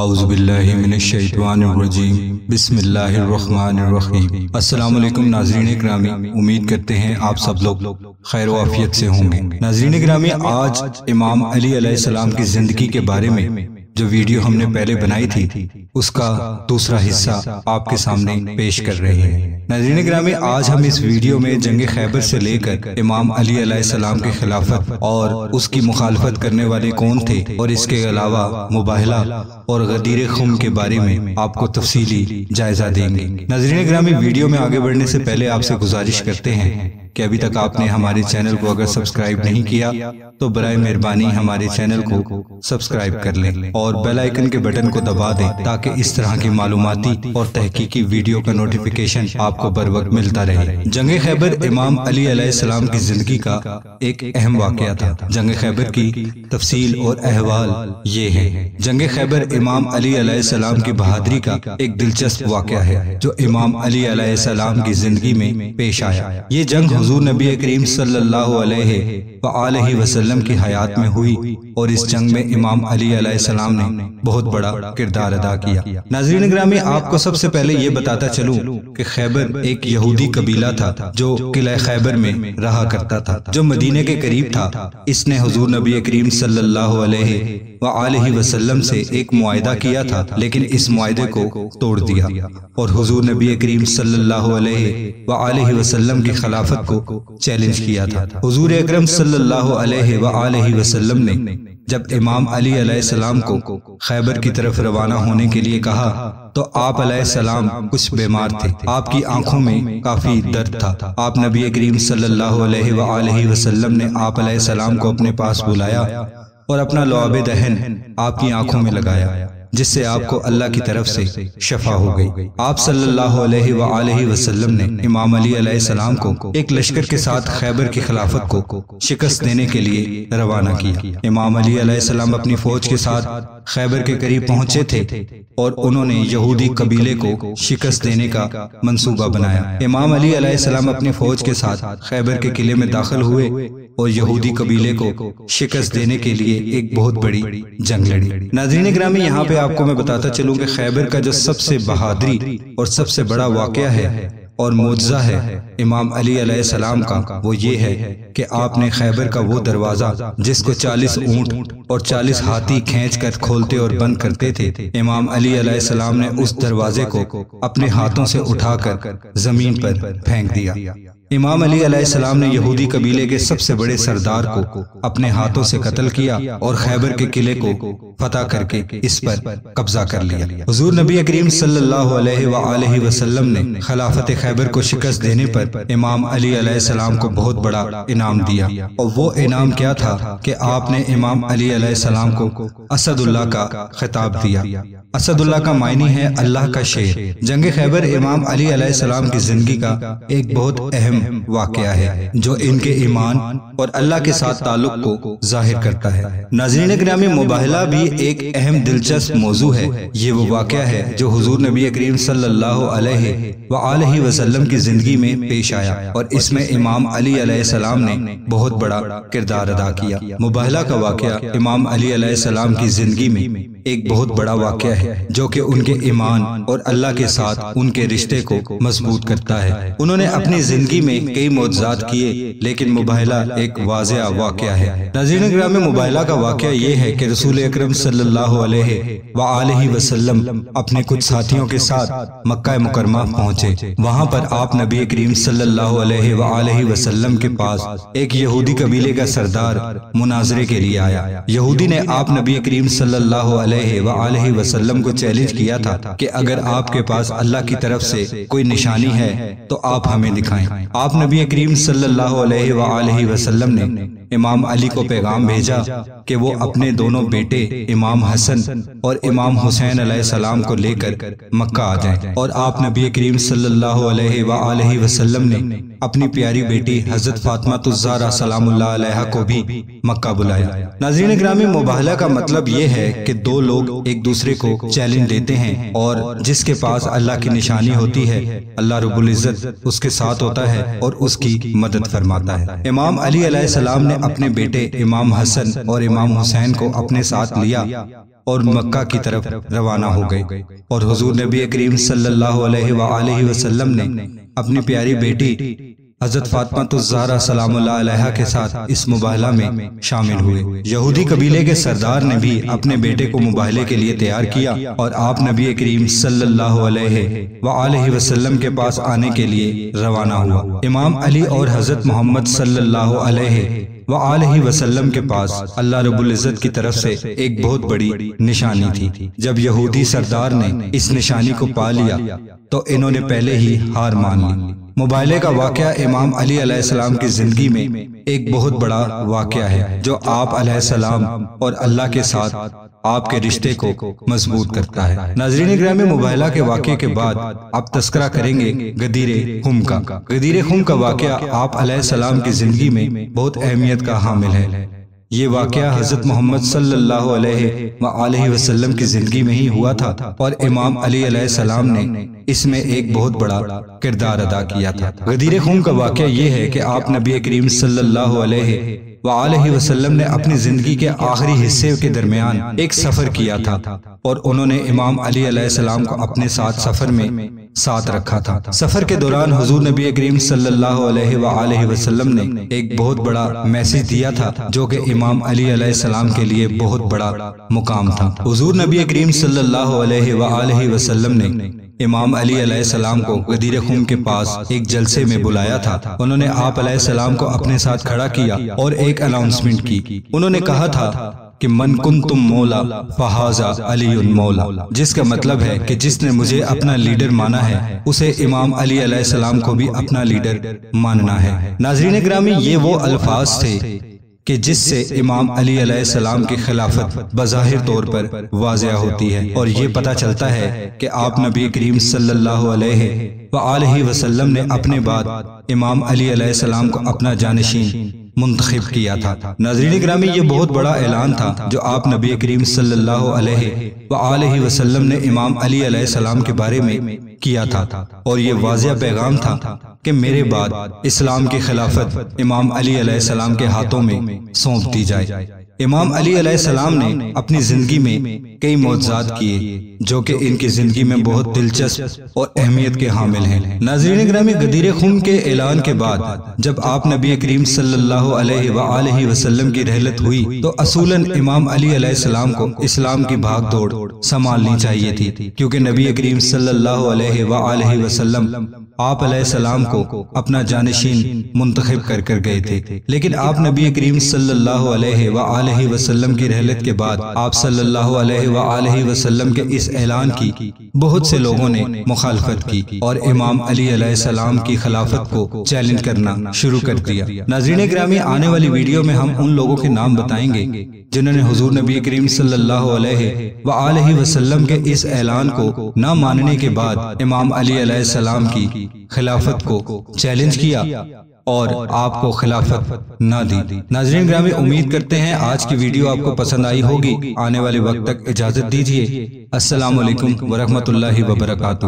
اعوذ باللہ من الشیطان الرجیم بسم اللہ الرحمن الرحیم۔ السلام علیکم ناظرین اکرامی، امید کرتے ہیں آپ سب لوگ خیر و عافیت سے ہوں گے۔ ناظرین اکرامی، آج امام علی علیہ السلام کی زندگی کے بارے میں جو ویڈیو ہم نے پہلے بنائی تھی اس کا دوسرا حصہ آپ کے سامنے پیش کر رہے ہیں۔ ناظرین اکرامی، آج ہم اس ویڈیو میں جنگ خیبر سے لے کر امام علی علیہ السلام کی خلافت اور اس کی مخالفت کرنے والے کون تھے اور اس کے علاوہ مباہلہ اور غدیر خم کے بارے میں آپ کو تفصیلی جائزہ دیں گے۔ ناظرین اکرامی، ویڈیو میں آگے بڑھنے سے پہلے آپ سے گزارش کرتے ہیں کہ ابھی تک آپ نے ہمارے چینل کو اگر سبسکرائب نہیں کیا تو برائے مہربانی ہمارے چینل کو سبسکرائب کر لیں اور بیل آئیکن کے بٹن کو دبا دیں تاکہ اس طرح کی معلوماتی اور تحقیقی ویڈیو کا نوٹیفیکیشن آپ کو بر وقت ملتا رہے۔ جنگ خیبر امام علی علیہ السلام کی زندگی کا ایک اہم واقعہ تھا۔ جنگ خیبر کی تفصیل اور احوال یہ ہے۔ جنگ خیبر امام علی علیہ السلام کی بہادری کا ایک دلچسپ واقعہ ہے جو امام علی علیہ السلام کی زندگی میں پیش آیا۔ یہ جنگ حضور نبی کریم صلی اللہ علیہ وآلہ وسلم کی حیات میں ہوئی اور اس جنگ میں امام علی علیہ السلام نے بہت بڑا کردار ادا کیا۔ ناظرین اکرامی، آپ کو سب سے پہلے یہ بتاتا چلوں کہ خیبر ایک یہودی قبیلہ تھا جو قلعہ خیبر میں رہا کرتا تھا جو مدینے کے قریب تھا۔ اس نے حضور نبی کریم صلی اللہ علیہ وآلہ وسلم سے ایک معاہدہ کیا تھا لیکن اس معاہدے کو توڑ دیا اور حضور نبی کریم صلی اللہ علیہ وآلہ وسلم کی خلافت کو چیلنج کیا تھا۔ حضور اکرم صلی اللہ علیہ وآلہ وسلم نے جب امام علی علیہ السلام کو خیبر کی طرف روانہ ہونے کے لیے کہا تو آپ علیہ السلام کچھ بیمار تھے۔ آپ کی آنکھوں میں کافی درد تھا۔ آپ نبی کریم صلی اللہ علیہ وآلہ وسلم نے آپ علیہ السلام کو اپنے پاس بلایا اور اپنا لعاب دہن آپ کی آنکھوں میں لگایا جس سے آپ کو اللہ کی طرف سے شفا ہو گئی۔ آپ صلی اللہ علیہ وآلہ وسلم نے امام علی علیہ السلام کو ایک لشکر کے ساتھ خیبر کی خلافت کو شکست دینے کے لیے روانہ کیا۔ امام علی علیہ السلام اپنی فوج کے ساتھ خیبر کے قریب پہنچے تھے اور انہوں نے یہودی قبیلے کو شکست دینے کا منصوبہ بنایا۔ امام علی علیہ السلام اپنی فوج کے ساتھ خیبر کے قلعے میں داخل ہوئے اور یہودی قبیلے کو شکست دینے کے لیے ایک بہت بڑی جنگ لڑی۔ ناظرین اکرامی، یہاں پہ آپ کو میں بتاتا چلوں کہ خیبر کا جو سب سے بہادری اور سب سے بڑا واقعہ ہے اور معجزہ ہے امام علی علیہ السلام کا، وہ یہ ہے کہ آپ نے خیبر کا وہ دروازہ جس کو 40 اونٹ اور 40 ہاتھی کھینچ کر کھولتے اور بند کرتے تھے، امام علی علیہ السلام نے اس دروازے کو اپنے ہاتھوں سے اٹھا کر زمین پر پھینک دیا۔ امام علی علیہ السلام نے یہودی قبیلے کے سب سے بڑے سردار کو اپنے ہاتھوں سے قتل کیا اور خیبر کے قلعے کو فتح کر کے اس پر قبضہ کر لیا۔ حضور نبی کریم صلی اللہ علیہ وآلہ وسلم نے خلافت خیبر کو شکست دینے پر امام علی علیہ السلام کو بہت بڑا انعام دیا اور وہ انعام کیا تھا کہ آپ نے امام علی علیہ السلام کو اسد اللہ کا خطاب دیا۔ اسد اللہ کا معنی ہے اللہ کا شیر۔ جنگ خیبر امام علی علیہ السلام کی زندگی کا ایک بہت اہم واقعہ ہے جو ان کے ایمان اور اللہ کے ساتھ تعلق کو ظاہر کرتا ہے۔ ناظرین اکرامی، مباہلہ بھی ایک اہم دلچسپ موضوع ہے۔ یہ وہ واقعہ ہے جو حضور نبی کریم صلی اللہ علیہ وآلہ وسلم کی زندگی میں پیش آیا اور اس میں امام علی علیہ السلام نے بہت بڑا کردار ادا کیا۔ مباہلہ کا واقعہ امام علی علیہ السلام کی زندگی میں ایک بہت بڑا واقعہ ہے جو کہ ان کے ایمان اور اللہ کے ساتھ ان کے رشتے کو مضبوط کرتا ہے۔ انہوں نے اپنی زندگی میں کئی معجزات کیے لیکن مباہلہ ایک واضح واقعہ ہے۔ ناظرین اکرامی، مباہلہ کا واقعہ یہ ہے کہ رسول اکرم صلی اللہ علیہ وآلہ وسلم اپنے کچھ ساتھیوں کے ساتھ مکہ مکرمہ پہنچے۔ وہاں پر آپ نبی کریم صلی اللہ علیہ وآلہ وسلم کے پاس ایک یہودی قبیلے کا سردار مناظرے کے لیے آیا۔ یہودی نے آپ نبی کریم صلی اللہ علیہ وآلہ وسلم کو چیلنج کیا تھا کہ اگر آپ کے پاس اللہ کی طرف سے کوئی نشانی ہے تو آپ ہمیں دکھائیں۔ آپ نبی کریم صلی اللہ علیہ وآلہ وسلم نے امام علی کو پیغام بھیجا کہ وہ اپنے دونوں بیٹے امام حسن اور امام حسین علیہ السلام کو لے کر مکہ آ جائیں، اور آپ نبی کریم صلی اللہ علیہ وآلہ وسلم نے اپنی پیاری بیٹی حضرت فاطمہ الزہرا سلام اللہ علیہا کو بھی مکہ بلایا۔ ناظرین اکرامی، مباہلہ کا مطلب یہ ہے کہ دو لوگ ایک دوسرے کو چیلنج دیتے ہیں اور جس کے پاس اللہ کی نشانی ہوتی ہے اللہ رب العزت اس کے ساتھ ہوتا ہے اور اس کی مدد فرماتا ہے۔ امام علی علیہ السلام نے اپنے بیٹے امام حسن اور امام حسین کو اپنے ساتھ لیا اور مکہ کی طرف روانہ ہو گئے، اور حضور نبی کریم صلی اللہ علیہ وآلہ وسلم نے اپنی پیاری بیٹی حضرت فاطمہ الزہرا سلام اللہ علیہا کے ساتھ اس مباہلہ میں شامل ہوئے۔ یہودی قبیلے کے سردار نے بھی اپنے بیٹے کو مباہلے کے لیے تیار کیا، اور آپ نبی کریم صلی اللہ علیہ وآلہ وسلم کے پاس آنے کے لیے روانہ ہوا۔ امام علی اور حضرت محمد صلی اللہ علیہ وآلہ وسلم کے پاس اللہ رب العزت کی طرف سے ایک بہت بڑی نشانی تھی۔ جب یہودی سردار نے اس نشانی کو پا لیا تو انہوں نے پہلے ہی ہار مان لی۔ مباہلے کا واقعہ امام علی علیہ السلام کی زندگی میں ایک بہت بڑا واقعہ ہے، جو آپ علیہ السلام اور اللہ کے ساتھ آپ کے رشتے کو مضبوط کرتا ہے۔ ناظرین گرامی، مباہلہ کے واقعے کے بعد آپ تذکرہ کریں گے غدیر خم کا۔ غدیر خم کا واقعہ آپ علیہ السلام کی زندگی میں بہت اہمیت کا حامل ہے۔ یہ واقعہ حضرت محمد صلی اللہ علیہ وآلہ وسلم کی زندگی میں ہی ہوا تھا، اور امام علی علیہ السلام نے اس میں ایک بہت بڑا کردار ادا کیا تھا۔ غدیر خم کا واقعہ یہ ہے کہ آپ نبی کریم صلی اللہ علیہ وآلہ وسلم نے اپنی زندگی کے آخری حصے کے درمیان ایک سفر کیا تھا، اور انہوں نے امام علی علیہ السلام کو اپنے سفر میں ساتھ رکھا تھا۔ سفر کے دوران حضور نبی کریم صلی اللہ علیہ وآلہ وسلم نے ایک بہت بڑا میسج دیا تھا، جو کہ امام علی علیہ السلام کے لیے بہت بڑا مقام تھا۔ حضور نبی کریم صلی اللہ علیہ وآلہ وسلم نے امام علی علیہ السلام کو غدیر خم کے پاس ایک جلسے میں بلایا تھا۔ انہوں نے آپ علیہ السلام کو اپنے ساتھ کھڑا کیا اور ایک اناؤنسمنٹ کی۔ انہوں نے کہا تھا کہ من کنتم مولا فہذا علی مولا، جس کا مطلب ہے کہ جس نے مجھے اپنا لیڈر مانا ہے اسے امام علی علیہ السلام کو بھی اپنا لیڈر ماننا ہے۔ ناظرین گرامی، یہ وہ الفاظ تھے کہ جس سے امام علی علیہ السلام کی خلافت بظاہر طور پر واضح ہوتی ہے، اور یہ پتہ چلتا ہے کہ آپ نبی کریم صلی اللہ علیہ وآلہ وسلم نے اپنے بعد امام علی علیہ السلام کو اپنا جانشین منتخب کیا تھا۔ ناظرین گرامی، یہ بہت بڑا اعلان تھا جو آپ نبی کریم صلی اللہ علیہ وآلہ وسلم نے امام علی علیہ السلام کے بارے میں کیا تھا، اور یہ واضح پیغام تھا کہ میرے بعد اسلام کی خلافت امام علی علیہ السلام کے ہاتھوں میں سونپ دی جائے۔ امام علی علیہ السلام نے اپنی زندگی میں کئی معجزات کیے جو کہ ان کی زندگی میں بہت دلچسپ اور اہمیت کے حامل ہیں۔ ناظرین گرامی، غدیر خم کے اعلان کے بعد جب آپ نبی کریم صلی اللہ علیہ وآلہ وسلم کی رحلت ہوئی تو اصولاً امام علی علیہ السلام کو اسلام کی بھاگ دوڑ سنبھالنی چاہیے تھی، کیونکہ نبی کریم صلی اللہ علیہ وآلہ وسلم آپ علیہ السلام کو اپنا جانشین منتخب کر گئے تھے، لیکن آپ نبی کریم صلی اللہ علیہ وآلہ وسلم کی رحلت کے بعد آپ صلی اللہ علیہ وآلہ وسلم کے اس اعلان کی بہت سے لوگوں نے مخالفت کی اور امام علی علیہ السلام کی خلافت کو چیلنج کرنا شروع کر دیا۔ ناظرین گرامی، آنے والی ویڈیو میں ہم ان لوگوں کے نام بتائیں گے جنہوں نے حضور نبی کریم صلی اللہ علیہ وآلہ وسلم کے اس اعلان کو نہ ماننے کے بعد امام علی علیہ السلام کی خلافت کو چیلنج کیا اور آپ کو خلافت نہ دی۔ ناظرین گرامی، امید کرتے ہیں آج کی ویڈیو آپ کو پسند آئی ہوگی۔ آنے والے وقت تک اجازت دیجیے۔ السلام علیکم ورحمۃ اللہ وبرکاتہ۔